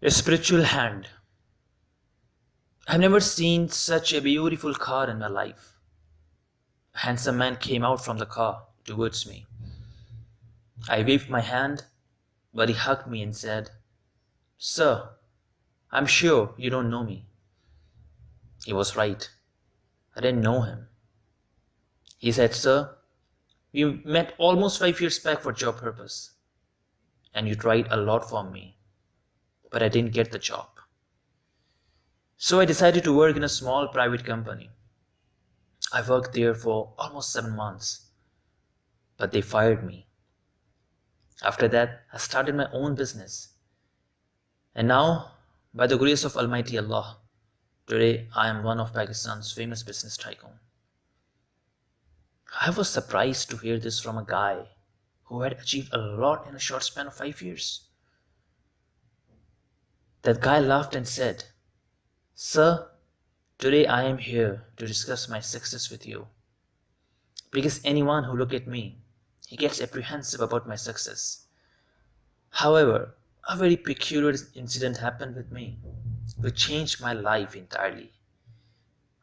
A spiritual hand. I've never seen such a beautiful car in my life. A handsome man came out from the car towards me. I waved my hand, but he hugged me and said, "Sir, I'm sure you don't know me." He was right. I didn't know him. He said, "Sir, we met almost 5 years back for job purpose, and you tried a lot for me, but I didn't get the job. So I decided to work in a small private company. I worked there for almost 7 months, but they fired me. After that, I started my own business. And now, by the grace of Almighty Allah, today I am one of Pakistan's famous business tycoon." I was surprised to hear this from a guy who had achieved a lot in a short span of 5 years. That guy laughed and said, "Sir, today I am here to discuss my success with you. Because anyone who looks at me, he gets apprehensive about my success. However, a very peculiar incident happened with me, which changed my life entirely.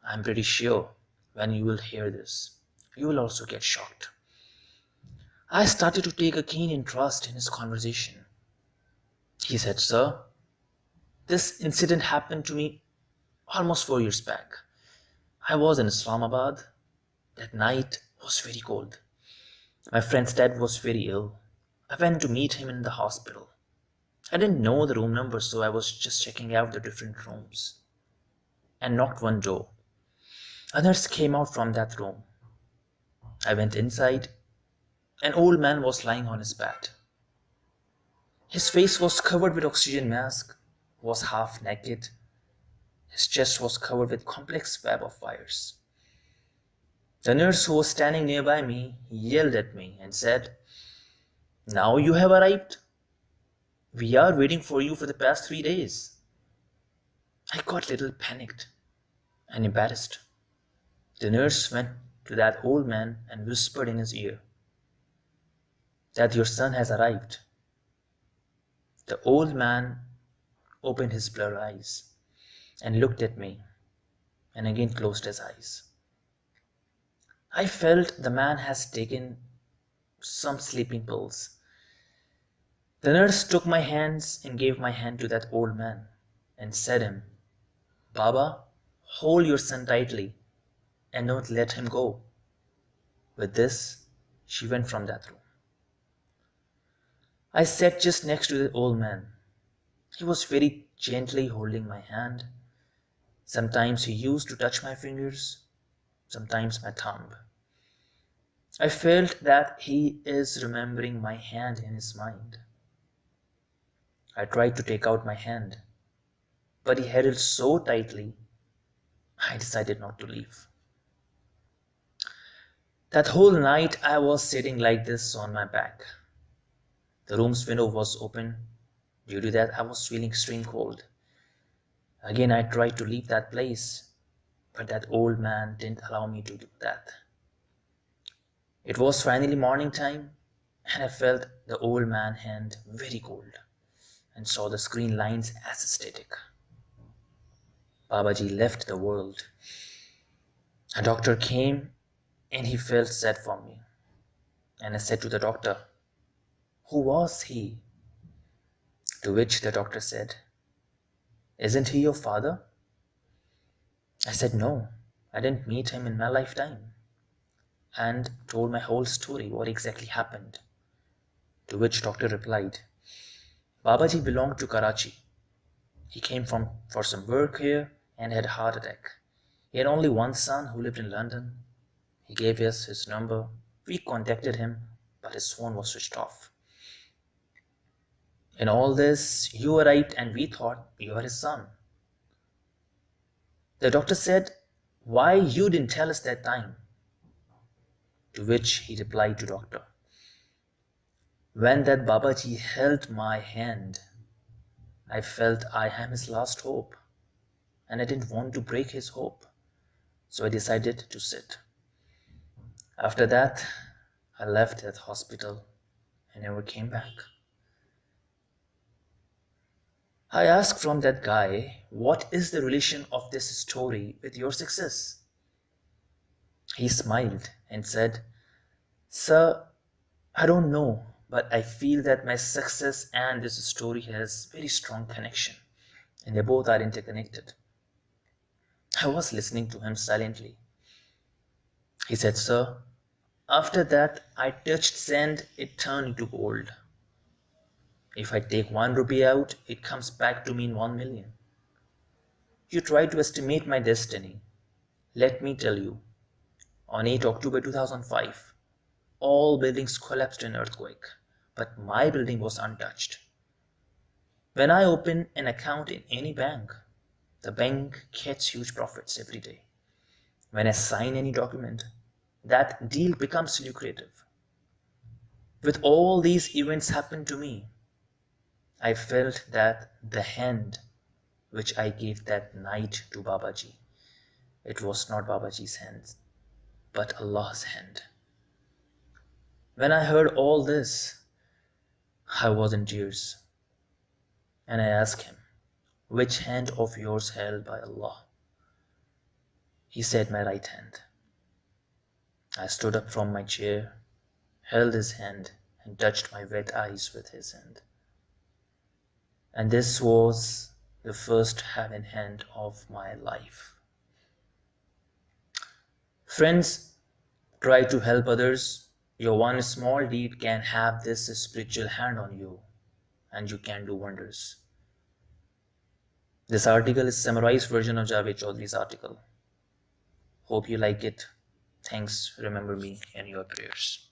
I'm pretty sure when you will hear this, you will also get shocked." I started to take a keen interest in his conversation. He said, "Sir, this incident happened to me almost 4 years back. I was in Islamabad. That night was very cold. My friend's dad was very ill. I went to meet him in the hospital. I didn't know the room number, so I was just checking out the different rooms and knocked one door. A nurse came out from that room. I went inside. An old man was lying on his bed. His face was covered with oxygen mask, was half naked. His chest was covered with complex web of wires. The nurse who was standing nearby me yelled at me and said, "Now you have arrived. We are waiting for you for the past 3 days." I got a little panicked and embarrassed. The nurse went to that old man and whispered in his ear that your son has arrived. The old man opened his blurred eyes and looked at me and again closed his eyes. I felt the man has taken some sleeping pills. The nurse took my hands and gave my hand to that old man and said him, "Baba, hold your son tightly and don't let him go." With this, she went from that room. I sat just next to the old man. He was very gently holding my hand. Sometimes he used to touch my fingers, sometimes my thumb. I felt that he is remembering my hand in his mind. I tried to take out my hand, but he held it so tightly, I decided not to leave. That whole night I was sitting like this on my back. The room's window was open. Due to that, I was feeling extreme cold. Again, I tried to leave that place, but that old man didn't allow me to do that. It was finally morning time, and I felt the old man's hand very cold and saw the screen lines as static. Babaji left the world. A doctor came and he felt sad for me. And I said to the doctor, "Who was he?" To which the doctor said, "Isn't he your father?" I said, "No, I didn't meet him in my lifetime," and told my whole story, what exactly happened. To which doctor replied, "Babaji belonged to Karachi. He came for some work here and had a heart attack. He had only one son who lived in London. He gave us his number. We contacted him, but his phone was switched off. In all this, you arrived and we thought you were his son." The doctor said, "Why you didn't tell us that time?" To which he replied to doctor, "When that Babaji held my hand, I felt I am his last hope, and I didn't want to break his hope, so I decided to sit. After that, I left that hospital and never came back." I asked from that guy, what is the relation of this story with your success? He smiled and said, Sir, I don't know, but I feel that my success and this story has very strong connection, and they both are interconnected. I was listening to him silently. He said, Sir, after that I touched sand, it turned into gold. If I take 1 rupee out, it comes back to me in 1 million. You try to estimate my destiny. Let me tell you, on 8 October 2005, all buildings collapsed in earthquake, but my building was untouched. When I open an account in any bank, the bank gets huge profits every day. When I sign any document, that deal becomes lucrative. With all these events happen to me, I felt that the hand which I gave that night to Babaji, it was not Babaji's hand, but Allah's hand. When I heard all this, I was in tears, and I asked him, which hand of yours held by Allah? He said, my right hand. I stood up from my chair, held his hand, and touched my wet eyes with his hand. And this was the first hand in hand of my life. Friends, try to help others. Your one small deed can have this spiritual hand on you, and you can do wonders. This article is a summarized version of Javed Chaudhary's article. Hope you like it. Thanks. Remember me in your prayers.